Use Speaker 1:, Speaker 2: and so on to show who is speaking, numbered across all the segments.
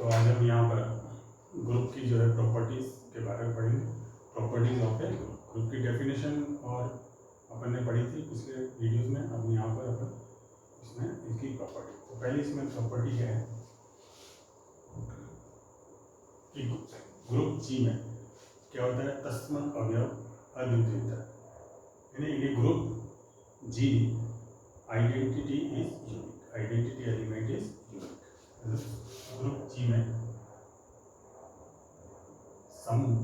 Speaker 1: तो आज हम यहाँ पर ग्रुप की जो है प्रॉपर्टीज के बारे में पढ़ेंगे। प्रॉपर्टीज ऑफ ए ग्रुप की डेफिनेशन और अपन ने पढ़ी थी पिछले वीडियोस में। अब यहाँ पर अपन इसमें इसकी प्रॉपर्टी, तो पहले इसमें प्रॉपर्टी क्या है कि ग्रुप जी में क्या होता है, तस्मक अवयव अद्वितीय होता है। यानी ये group G identity is unique, identity element is unique. Group G में समूह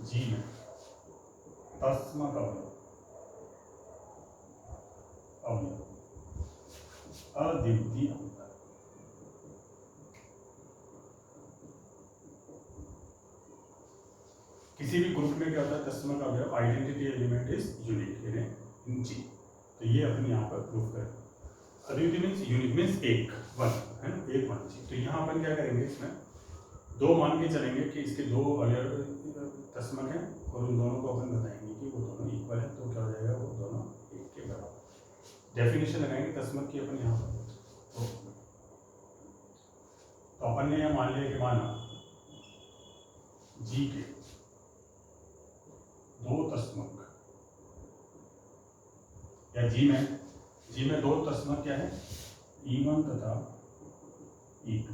Speaker 1: जी में तस्मक अवयव अद्वितीय होता है। किसी भी ग्रुप में क्या होता है, तस्मक अवयव आइडेंटिटी एलिमेंट इज यूनिक, यानी जी। तो ये अपन यहाँ पर प्रूफ करें। अद्वितीय मीन्स यूनिक मीन्स एक वन है ना, एक वन जी। तो यहाँ अपन क्या करेंगे, इसमें दो मान के चलेंगे कि इसके दो अवयव तस्मक हैं और उन दोनों को अपन बताएंगे कि वो दोनों इक्वल है। तो क्या हो जाएगा, वो दोनों एक के बराबर। डेफिनेशन लगाएंगे तस्मक की अपन यहाँ पर। तो अपन ने यह मान लिया कि माना जी के दो तस्मक, या जी में दो तस्मक क्या है, E1 तथा E2।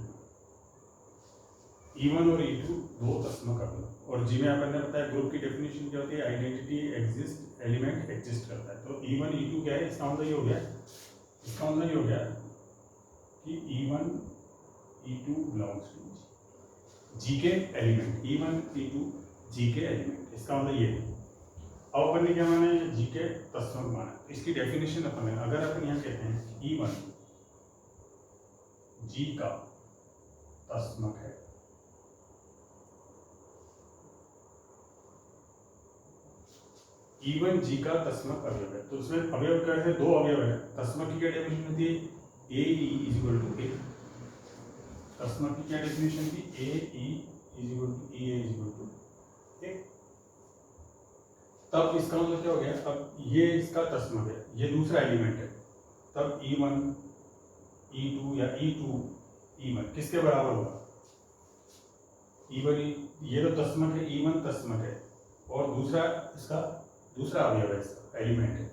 Speaker 1: E1 और E2 दो तस्मक अवयव। और जी में अपन ने बताया ग्रुप की डेफिनेशन क्या होती है, आइडेंटिटी एग्जिस्ट, एलिमेंट एग्जिस्ट करता है। तो E1 E2 क्या है, इसका मतलब ये हो गया, इसका मतलब ये हो गया कि E1 E2 बिलोंग्स टू जी के एलिमेंट। E1 E2 जी के एलिमेंट, इसका मतलब ये है। अब अपन ने क्या माना है, जी के तस्मक माना। इसकी डेफिनेशन अपन है, अगर अपन यहाँ कहते हैं E1 जी का तस्मक है, E1 जी का तस्मक अवयव है, तो उसमें अवयव क्या है, दो अवयव है। तस्मक की क्या डेफिनेशन होती है, AE = A। तस्मक की क्या डेफिनेशन थी, AE = EA = A। तब इसका मतलब क्या हो गया, अब ये इसका तस्मक है, ये दूसरा एलिमेंट है। तब E1 E2 या E2 E1 किसके बराबर होगा, E1 ये तो तस्मक है, E1 तस्मक है और दूसरा इसका दूसरा अवयव है, इसका एलिमेंट है।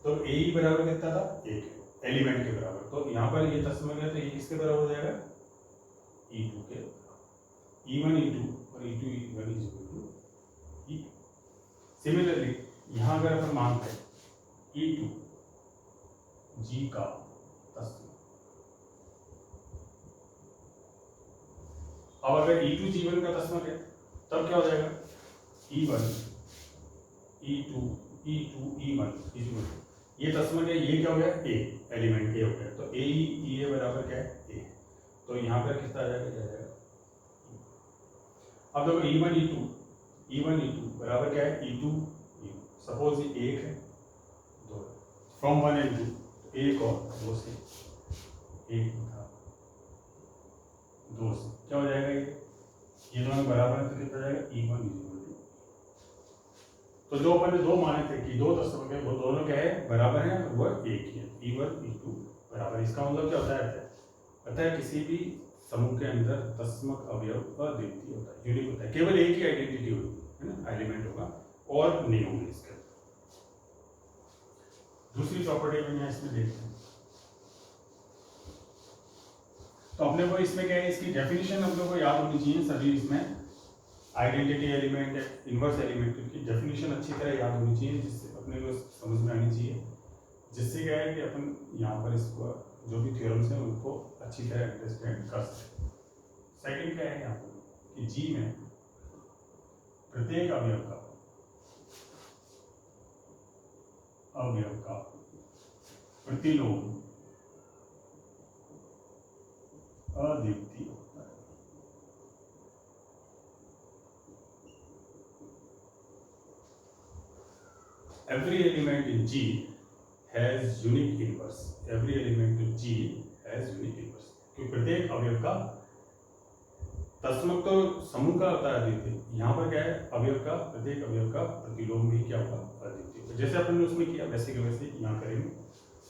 Speaker 1: तो AE बराबर कितना था, एक है, एलिमेंट के बराबर। तो यहाँ पर ये तस्मक है, तो ये किसके बराबर हो जाएगा, E2 के बराबर। E1 E2 और E2 E1 = E2। सिमिलरली यहाँ अगर अपन मानते हैं E2 जी का तस्मक, अब अगर E2 G1 का तस्मक है तब क्या हो जाएगा, E1 E2 E1 ये तस्मक है, ये क्या हो गया, A एलिमेंट A हो गया। तो AE बराबर क्या है, A। तो यहाँ पर कितना आ जाएगा, अब देखो E1 E2 बराबर क्या है, E2 E1। सपोज ये एक है, दो है, फ्रॉम 1 and 2, एक और दो से एक था, दो से क्या हो जाएगा, ये दोनों बराबर है, तो कितना जाएगा, E1 = तो जो अपन ने दो माने थे कि दो तस्मक है, वो दोनों क्या है, बराबर है, वो एक ही है, E1 E2 बराबर। इसका मतलब क्या होता है, पता है किसी भी समूह के अंदर तस्मक अवयव अद्वितीय होता है, यूनिक होता है। केवल एक ही आइडेंटिटी होगी, है ना, एलिमेंट होगा और नहीं होंगे इसके। दूसरी प्रॉपर्टी में इसमें देखते हैं, तो अपने को इसमें क्या है, इसकी डेफिनेशन हम लोग को याद होनी चाहिए सभी। इसमें आइडेंटिटी एलिमेंट, इनवर्स एलिमेंट की डेफिनेशन अच्छी तरह याद होनी चाहिए, जिससे अपने को समझ में आनी चाहिए, जिससे क्या है कि अपन यहाँ पर इसको जो भी थ्योरम्स हैं उनको अच्छी तरह अंडरस्टैंड कर सकते हैं। सेकंड क्या है यहाँ पर कि जी में प्रत्येक अवयव का प्रतिलोम अद्वितीय होता है। Every element in G has unique inverse. Every element in G has unique inverse. क्योंकि प्रत्येक अवयव का तस्मक तो समूह का होता है अद्वितीय, यहाँ पर क्या है, अवयव का प्रत्येक अवयव का प्रतिलोम भी क्या होगा, अद्वितीय। जैसे अपन ने उसमें किया वैसे के वैसे यहाँ करेंगे।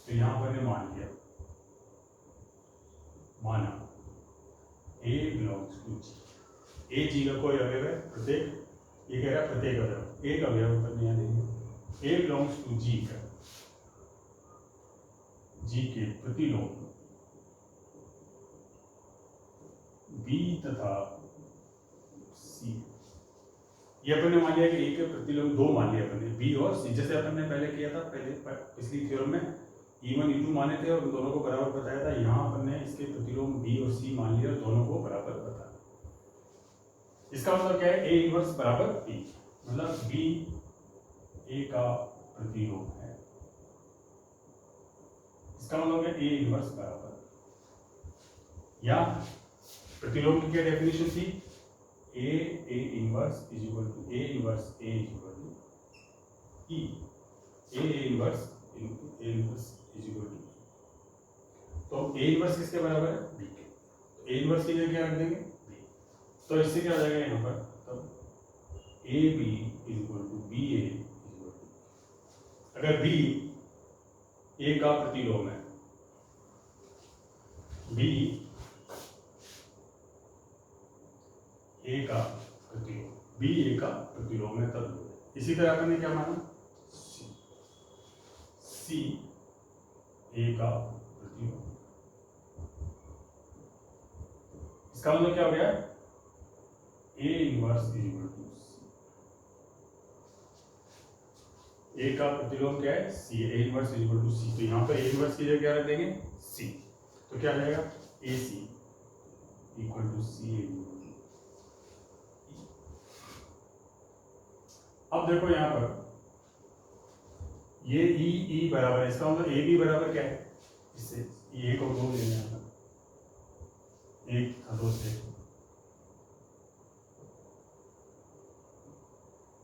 Speaker 1: तो यहाँ पर ने माना ए बिलोंग्स टू जी। ए जी का कोई अवयव है, प्रत्येक, ये कह रहा है प्रत्येक अवयव, एक अवयव पर यहाँ देंगे ए बिलोंग्स टू जी का, जी के प्रतिलोम बी तथा सी। ये अपन ने मान लिया कि ए के प्रतिलोम दो मान लिया अपन ने, बी और सी, जैसे अपन ने पहले किया था, पहले पिछली थ्योरम में E1 E2 माने थे और उन दोनों को बराबर बताया था। यहाँ अपन ने इसके प्रतिलोम बी और सी मान लिया और दोनों को बराबर बताया। इसका मतलब क्या है, ए इनवर्स बराबर बी, मतलब बी ए का प्रतिलोम है। इसका मतलब है ए इनवर्स बराबर, या प्रतिलोम की क्या डेफिनेशन थी, A inverse is equal to A inverse A is equal to E, A inverse is equal to, तो ए इनवर्स किसके बराबर है, बी के, तो ए इनवर्स की जगह क्या रख देंगे, बी, तो इससे क्या हो जाएगा यहाँ पर, तब A B is equal to B A is equal to, अगर बी ए का प्रतिलोम है, बी ए का प्रतिलोम, बी ए का प्रतिलोम है तब। इसी तरह अपन ने क्या माना, सी ए का प्रतिलोम, इसका मतलब क्या हो गया, A inverse is equal to C, A का प्रतिलोम क्या है, C, A inverse is equal to C, तो यहाँ पर ए इनवर्स की जगह क्या रख देंगे, सी, तो क्या आ जाएगा, ए सी इक्वल टू सी ए। अब देखो यहाँ पर ये ई बराबर है, इसका मतलब ए बी बराबर क्या है, इससे ए को दो लेना है, एक दो से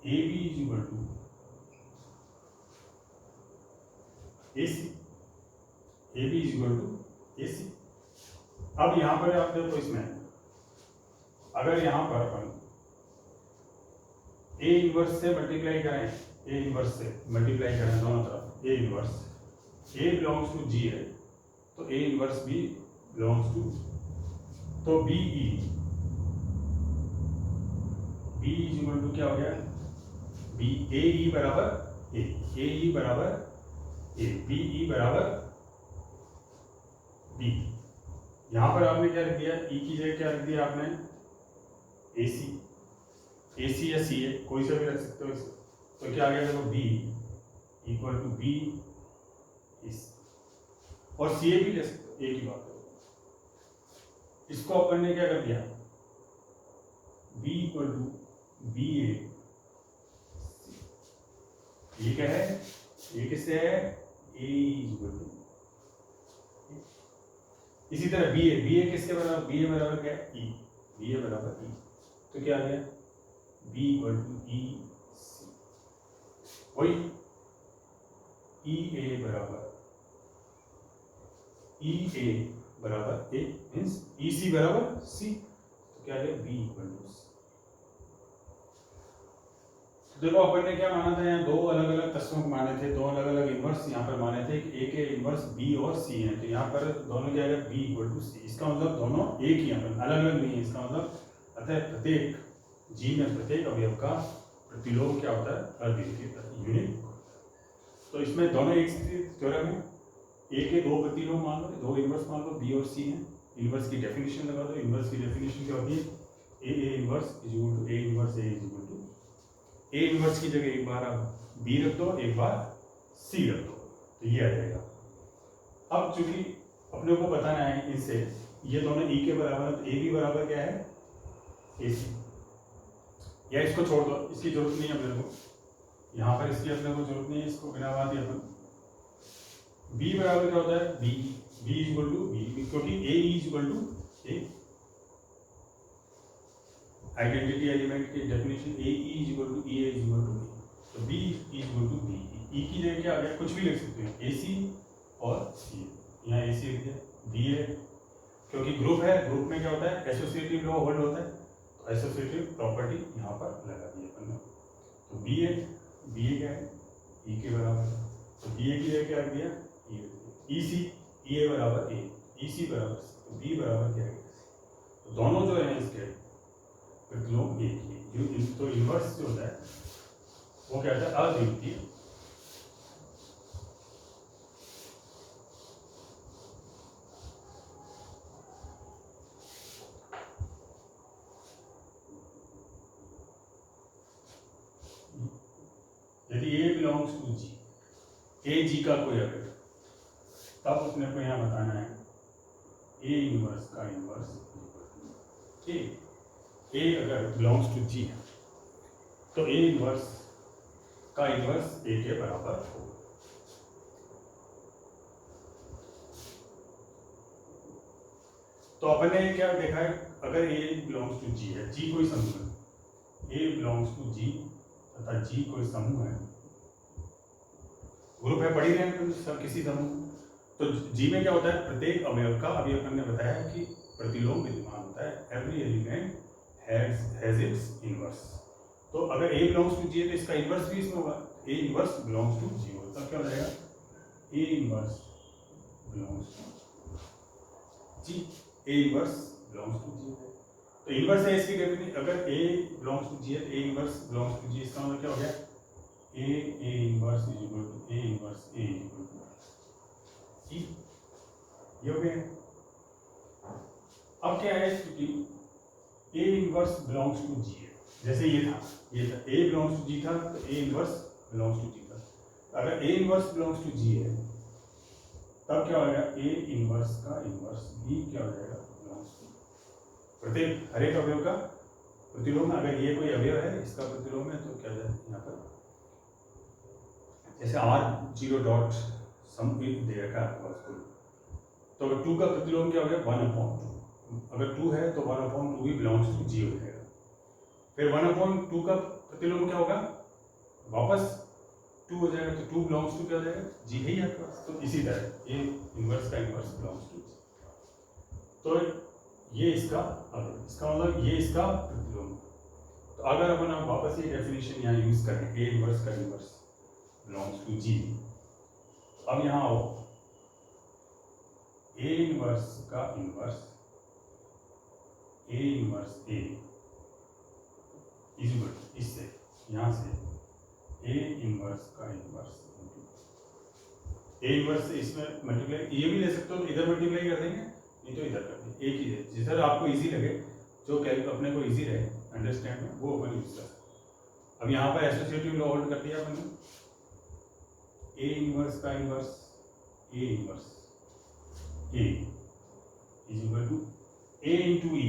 Speaker 1: A B is equal to A C, A B is equal to A C. अब यहां पर आप देखो, इसमें अगर यहां पर अपन ए इनवर्स से मल्टीप्लाई करें, ए इनवर्स से मल्टीप्लाई करें दोनों तरफ, A inverse, A belongs to G है तो A inverse B belongs to, तो बी इज इक्वल टू क्या हो गया, बी ए ई बराबर ए बराबर ए, बी ई बराबर बी। यहां पर आपने क्या रख दिया, ई की जगह क्या रख दिया आपने, ए सी या सी ए, कोई सा भी रख सकते हो इसे, तो क्या आ गया देखो, बी इक्वल टू बी इस, और सी ए भी ले सकते हो, एक ही बात है। इसको अपन ने क्या कर दिया, बी इक्वल टू बी ए, ये क्या है, ये किससे है, ए इक्वल टू, इसी तरह बी ए किसके बराबर, बी ए बराबर क्या है, ई, बी ए बराबर ई, तो क्या आ गया, बी इक्वल टू ई सी, वही ई ए बराबर ए मीन्स ई सी बराबर सी, तो क्या आ गया, बी इक्वल टू सी। देखो अपन ने क्या माना था, यहाँ दो अलग अलग तत्वों को माने थे, दो अलग अलग इनवर्स यहाँ पर माने थे, ए के इनवर्स बी और सी हैं, तो यहाँ पर दोनों क्या है, बी इक्वल टू सी, इसका मतलब दोनों एक ही हैं, अलग अलग नहीं है, इसका मतलब अतः प्रत्येक जी में प्रत्येक अवयव का प्रतिलोम क्या होता है, अद्वितीय यूनिक। तो इसमें दोनों एक थ्योरम है, ए के दो प्रतिलोम मान लो, दो इनवर्स मान लो, बी और सी हैं, इनवर्स की डेफिनेशन लगा दो, इनवर्स की डेफिनेशन क्या होती है, A inverse is equal to A inverse A is equal to, A inverse की जगह एक बार आप बी रख दो, एक बार सी रख दो, तो ये आ जाएगा। अब चूंकि अपने को बताना है इनसे, ये दोनों ई के बराबर है, तो ए बी बराबर क्या है, ए सी, या इसको छोड़ दो, इसकी जरूरत नहीं है अपने को, यहाँ पर इसकी अपने को जरूरत नहीं है, इसको बिना बात ही अपन, बी बराबर क्या होता है, B is equal to B, क्योंकि A is equal to A, identity element की definition A is equal to E is equal to B, तो B is equal to B, E की जगह क्या आ गया, कुछ भी लिख सकते हैं, ए सी और सी, यहाँ ए सी लिख दिया, बी ए, क्योंकि ग्रुप है, ग्रुप में क्या होता है, एसोसिएटिव लॉ होल्ड होता है, तो एसोसिएटिव प्रॉपर्टी यहाँ पर लगा दी अपन ने, तो बी ए क्या है, ई के बराबर, तो बी ए की जगह क्या रख दिया, ई सी, ई ए बराबर ए, ई सी बराबर, तो बी बराबर क्या है, दोनों जो है इसके प्रतिलोम एक ही, तो इनवर्स जो होता है वो क्या होता है, अद्वितीय। यदि ए बिलोंग्स टू जी, ए जी का कोई अगर, तब उसने को यहाँ बताना है ए इनवर्स का इनवर्स ए अगर बिलोंग्स टू जी है तो ए इनवर्स का इनवर्स ए के बराबर हो। तो अपन ने क्या देखा है, अगर ए बिलोंग्स टू जी है, जी कोई समूह है, ए बिलोंग्स टू जी तथा जी कोई समूह है, ग्रुप है, पढ़ी रहे हैं सब किसी समूह। तो जी में क्या होता है, प्रत्येक अवयव का, अभी अपन ने बताया है कि प्रतिलोम विद्यमान होता है, every element has it's inverse. तो अगर ए बिलोंग्स टू जी है तो इसका इनवर्स भी इसमें होगा, A inverse belongs to G होगा, तब क्या हो जाएगा, A inverse belongs to G, A inverse belongs to G. तो इनवर्स है इसकी डेफिनेशन, अगर ए बिलोंग्स टू जी है तो A inverse belongs to G, इसका मतलब क्या हो गया, A inverse is equal to A inverse A is equal to G, ये हो गया। अब क्या है, क्योंकि A inverse belongs to G है, जैसे ये था ए बिलोंग्स टू जी था, तो ए इनवर्स बिलोंग्स टू जी था। अगर ए इनवर्स बिलोंग्स टू जी है तब क्या हो जाएगा, ए इनवर्स का इनवर्स भी क्या हो जाएगा, बिलोंग्स टू, प्रत्येक हर एक अवयव का प्रतिलोम। अगर ये कोई अवयव है इसका प्रतिलोम है तो क्या हो जाएगा, यहाँ पर जैसे आर जीरो डॉट सम दे रखा है आपके पास, तो अगर 2 का प्रतिलोम क्या हो गया, 1/2। अगर 2 है तो 1/2 भी बिलोंग्स टू जी हो जाएगा। फिर 1/2 का प्रतिलोम क्या होगा, वापस 2 हो जाएगा, तो 2 बिलोंग्स टू क्या हो जाएगा, जी है ही आपके पास। तो इसी तरह ये इनवर्स का इनवर्स बिलोंग्स टू जी। तो ये इसका मतलब ये इसका प्रतिलोम। तो अगर अपन आप वापस ये डेफिनेशन यहाँ यूज करें, ए इनवर्स का इनवर्स बिलोंग्स टू जी, अब यहाँ आओ, ए इनवर्स का inverse A inverse A is equal, इससे यहाँ से ए इनवर्स का इनवर्स ए इनवर्स से इसमें मल्टीप्लाई, ये भी ले सकते हो तो इधर मल्टीप्लाई कर देंगे, नहीं तो इधर कर देंगे, एक ही है, जिधर आपको इजी लगे, जो अपने को इजी रहे अंडरस्टैंड में, वो अपन यूज कर। अब यहाँ पर एसोसिएटिव लॉ होल्ड कर दिया अपन ने, ए इनवर्स का inverse A inverse A is equal to A into E.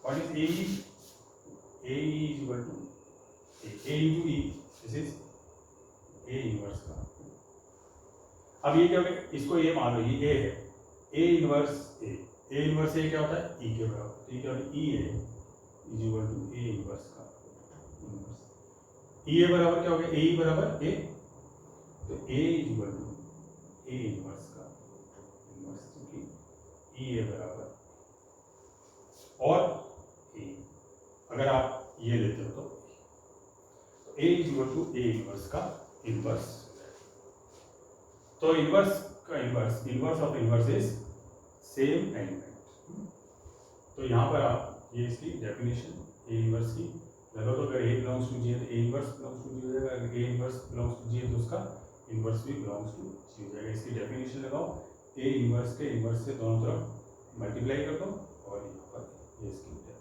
Speaker 1: What is A E, A E is equal to A into E, this is A inverse का। अब ये क्या हो गया, इसको ये मान लो ये ए है, ए इनवर्स ए इनवर्स ए क्या होता है, ई के बराबर, तो ये क्या होता है, E A is equal to A inverse का इनवर्स। ई ए बराबर क्या हो गया, ए ई बराबर ए, तो A is equal to A inverse का इनवर्स, क्योंकि ई ए बराबर और ए, अगर आप ये लेते हो तो A is equal to A inverse का इनवर्स। तो इनवर्स का inverse, inverse of inverse is same element. तो यहाँ पर आप ये इसकी डेफिनेशन ए इनवर्स की लगा, तो अगर ए बिलोंग्स टू जी है तो ए इनवर्स बिलोंग्स टू जी हो जाएगा, अगर ए इनवर्स बिलोंग्स टू जी है तो उसका इनवर्स भी बिलोंग्स टू जी हो जाएगा। इसकी डेफिनेशन लगाओ, ए इनवर्स के इनवर्स से दोनों तरफ मल्टीप्लाई कर दो और यहाँ पर ये इसकी डेफिनेशन।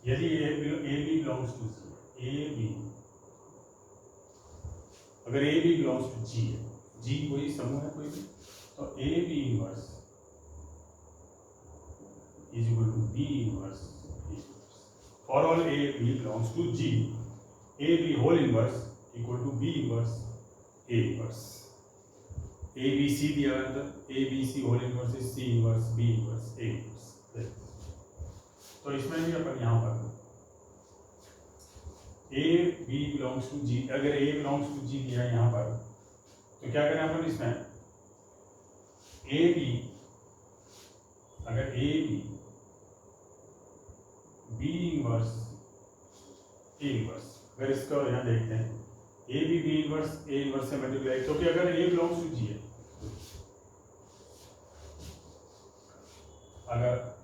Speaker 1: यदि A B belongs to G, A B, अगर A B belongs to G है, जी कोई समूह है कोई भी, तो A B inverse is equal to B inverse. For all A B belongs to G, A B whole inverse equal to B inverse A inverse. A B C दिया है तो A B C whole inverse is C inverse B inverse A inverse. तो इसमें भी अपन यहाँ पर ए B belongs to जी, अगर A belongs to जी दिया है यहाँ पर, तो क्या करें अपन इसमें, ए बी, अगर A B inverse A inverse, अगर इसको यहाँ देखते हैं ए भी बी इनवर्स ए इनवर्स से मल्टीप्लाई, क्योंकि अगर ए बिलोंग्स टू जी है, अगर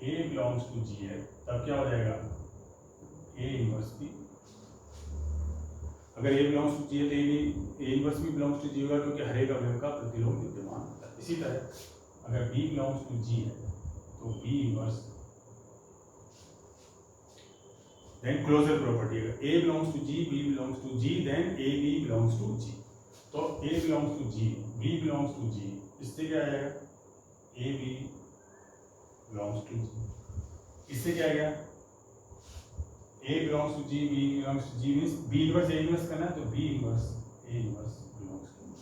Speaker 1: ए बिलोंग्स टू जी है तब क्या हो जाएगा ए इनवर्स बी, अगर ए बिलोंग्स टू जी है तो ए इनवर्स भी बिलोंग्स टू जी होगा, क्योंकि हर एक अवयव का प्रतिलोम विद्यमान होता है। इसी तरह अगर बी बिलोंग्स टू जी है तो B inverse, then closure property, अगर A belongs to G B belongs to G then A B belongs to G, तो A belongs to G B belongs to G, इससे क्या आएगा A B belongs to G, इससे क्या आएगा A belongs to G B belongs to G, means B inverse A inverse करना है तो B inverse A inverse belongs to G.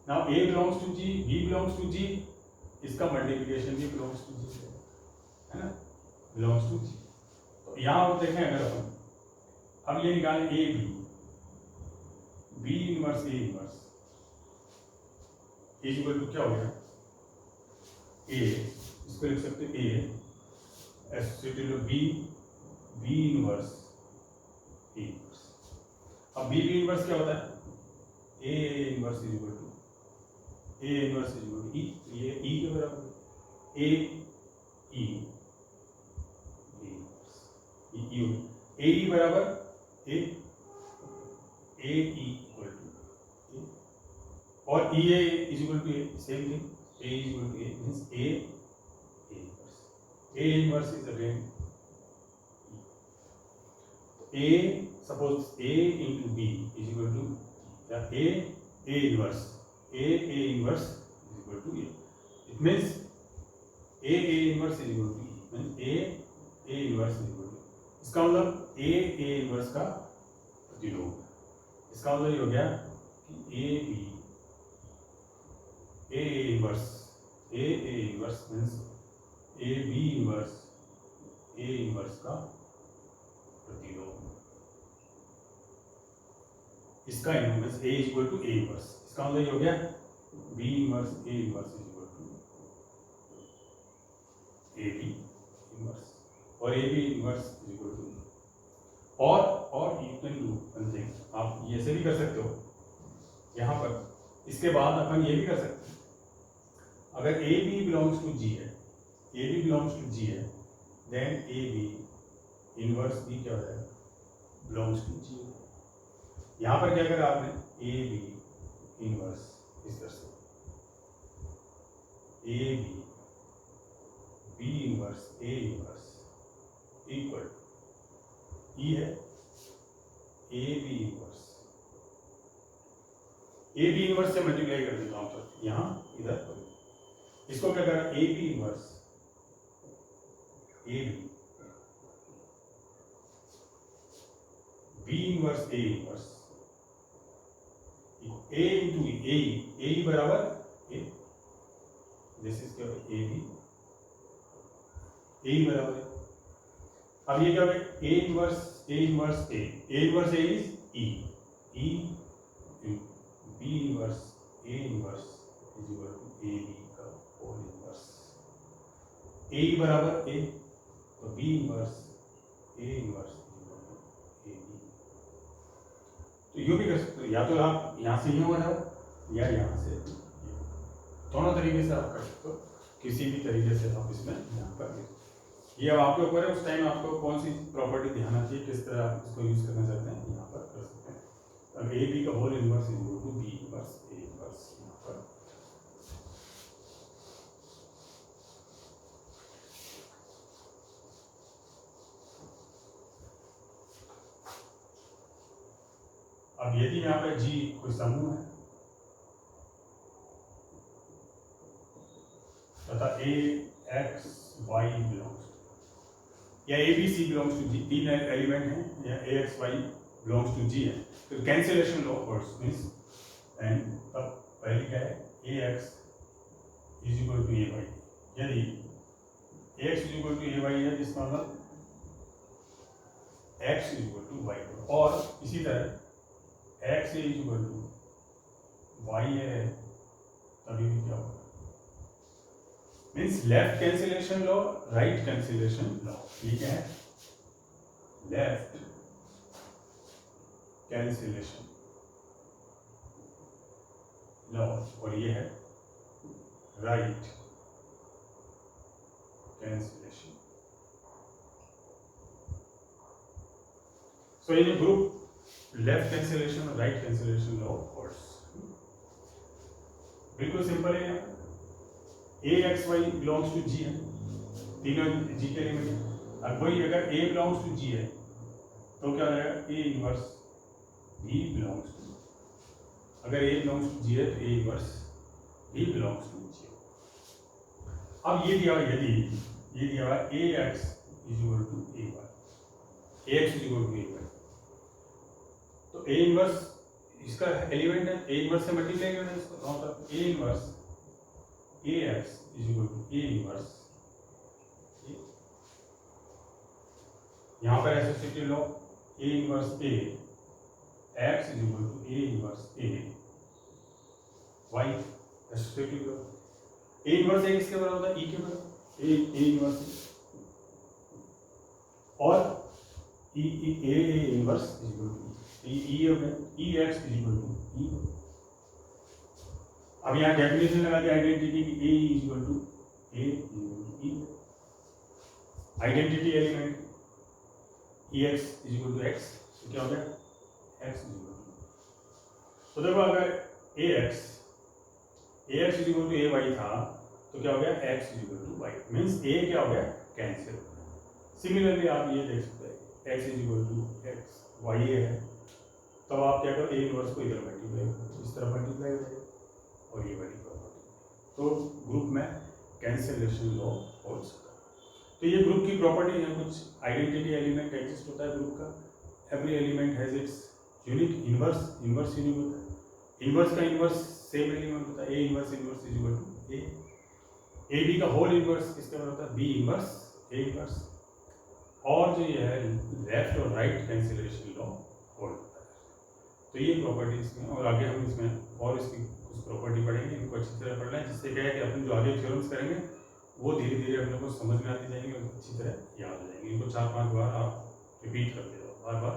Speaker 1: Now A belongs to G B belongs to G, इसका multiplication भी belongs to G है ना, belongs to G. तो यहाँ आप देखें अगर अपन अब ये निकालें A B inverse A inverse is equal to क्या हो गया ए, इसको लिख सकते हैं A associated B inverse A inverse. अब बी इनवर्स क्या होता है A inverse is equal to A inverse is equal to E, ये ई के बराबर ए ई ए बराबर ए ई इक्वल टू ए, और E A is equal to A, same thing A is equal to A means A inverse is again A, suppose A into B is equal to या A inverse inverse is equal to A, it means A inverse is equal to E, means A inverse is equal to, इसका मतलब A inverse का प्रतिलोम, इसका मतलब ये हो गया कि A B A inverse means A B inverse का प्रतिलोम, इसका inverse A is equal to A inverse, इसका मतलब ये हो गया B inverse A inverse is equal to A B inverse, और A B inverse is equal to, और you can do one thing, आप ये ऐसे भी कर सकते हो यहाँ पर, इसके बाद अपन ये भी कर सकते हैं, अगर A B belongs to G है, A B belongs to G है, then A B inverse B क्या हो जाएगा बिलोंग्स टू जी। यहाँ पर क्या करा आपने ए बी इनवर्स इस तरह से, A B inverse A inverse equal E है ए बी इनवर्स से मल्टीप्लाई कर देता हूं, तो यहां इधर इसको क्या करा A B inverse A B inverse A inverse A into A बराबर ए, दिस इज क्या ए बी ए बराबर है, अब ये क्या होगा A inverse A inverse A is E B inverse A inverse is equal to A B का whole inverse, A बराबर ए तो B inverse A inverse is equal to A B. तो यूं भी कर सकते हो, या तो आप यहाँ से यूं बनाओ या यहाँ से, दोनों तरीके से आप कर सकते हो, किसी भी तरीके से आप इसमें यहाँ पर, ये अब आपके ऊपर है उस टाइम आपको कौन सी प्रॉपर्टी ध्यान आती है, किस तरह आप इसको यूज करना चाहते हैं, यहाँ पर कर सकते हैं। अब ए बी का whole inverse is equal to B inverse A inverse, यहाँ पर अब यदि यहाँ पे जी कोई समूह है तथा ए एक्स वाई बिलोंग्स या A B C belongs to G, तीन एलिमेंट हैं या A X Y belongs to G है, तो cancellation law works means, and तब पहले क्या है A X is equal to A Y, यदि A X is equal to A Y है जिसका मतलब X is equal to Y, और इसी तरह X is equal to Y है तभी भी क्या होगा means left cancellation law, right cancellation law. ये क्या है? लेफ्ट कैंसिलेशन लॉ, और ये है राइट कैंसिलेशन। सो इन ए ग्रुप लेफ्ट कैंसिलेशन और राइट कैंसिलेशन लॉ होल्ड्स। बिल्कुल सिंपल है। A X Y belongs to G है, तीनों जी के एलिमेंट है। अब वही अगर ए बिलोंग्स टू जी है तो क्या रहेगा? A inverse B belongs to, अगर ए बिलोंग्स टू जी है तो A inverse B belongs to G. अब ये दिया, यदि ये दिया हुआ A X is equal to A Y, A X is equal to A Y, तो ए इनवर्स इसका एलिमेंट है, ए इनवर्स से मल्टीप्लाई करना है इसको, मतलब A inverse A X is equal to A inverse, यहाँ पर associative law A inverse A X is equal to A inverse A Y, associative law. A inverse A किसके बराबर होता है? ई के बराबर, ए इनवर्स और A inverse is equal to E हो गया, E X is equal to E. अब यहाँ डेफिनेशन लगा दी आइडेंटिटी की, A is equal to A is equal to E. Identity element E X is equal to X, तो क्या हो गया? X is equal to. तो देखो अगर A X is equal to A Y था तो क्या हो गया? X is equal to Y, means ए क्या हो गया? कैंसिल। सिमिलरली आप ये देख सकते हैं X is equal to X Y है, तब तो आप क्या करो? ए इनवर्स को इधर मल्टीप्लाई करो, इस तरह मल्टीप्लाई करें और ये वाली प्रॉपर्टी, तो ग्रुप में कैंसिलेशन लॉ हो सकता है। तो ये ग्रुप की प्रॉपर्टी है, कुछ आइडेंटिटी एलिमेंट एग्जिस्ट होता है ग्रुप का, every element has its unique inverse, inverse unique होता है, इनवर्स का इनवर्स सेम एलिमेंट होता है, A inverse inverse is equal to A B का होल इनवर्स किसके बराबर होता है? B inverse A inverse. और जो ये है लेफ्ट और राइट कैंसिलेशन लॉ होल्ड होता है। तो ये प्रॉपर्टीज में, और आगे हम इसमें और इसकी कुछ प्रॉपर्टी पढ़ेंगे, इनको अच्छी तरह पढ़ना है, जिससे क्या है कि अपन जो आगे थ्योरम्स करेंगे वो धीरे धीरे अपने को समझ में आती जाएंगे और अच्छी तरह याद हो जाएंगे। इनको 4-5 बार आप रिपीट करते रहो, बार बार